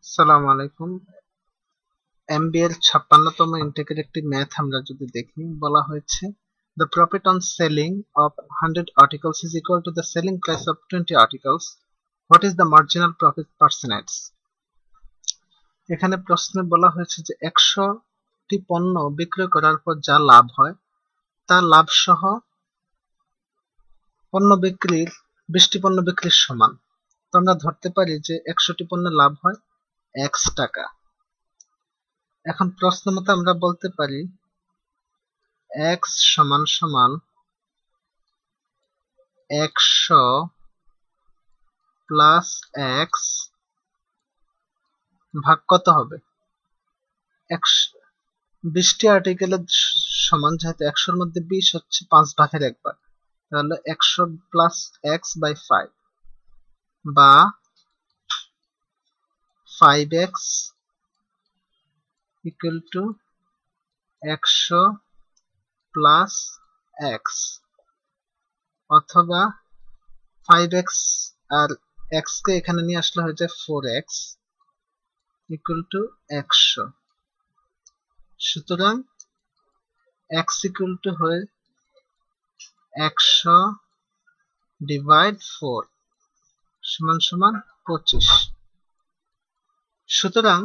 আসসালামু আলাইকুম। এমবিএর 56তম ইন্টেকের একটি ম্যাথ আমরা যদি দেখি, বলা হয়েছে the profit on selling of 100 articles is equal to the selling price of 20 articles. What is the marginal profit percentage? এখানে প্রশ্নে বলা হয়েছে যে 100টি পণ্য বিক্রয় করার পর যা লাভ হয় তা লাভ সহ পণ্য বিক্রির 20টি পণ্য বিক্রির সমান। তো আমরা ধরতে পারি যে 100টি পণ্যে লাভ হয় x টাকা। এখন প্রশ্ন মতে আমরা বলতে পারি x সমান সমান 100 প্লাস x ভাগ কত হবে? 20টি আর্টিকেলের সমান, যেহেতু 100-র মধ্যে 20 হচ্ছে 5 ভাগের একবার, তাহলে 100 প্লাস x বাই 5 বা 5x equal to 100 plus x, অথবা 5x আর x কে এখানে নিয়ে আসলে হয়ে যায় 4x ইকুয়াল টু 100। সুতরাং x ইকুয়াল টু হয়ে 100 ডিভাইড 4 সমান সমান 25। সুতরাং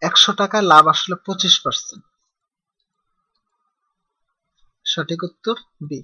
100 টাকায় লাভ আসলে 25%। সঠিক উত্তর বি।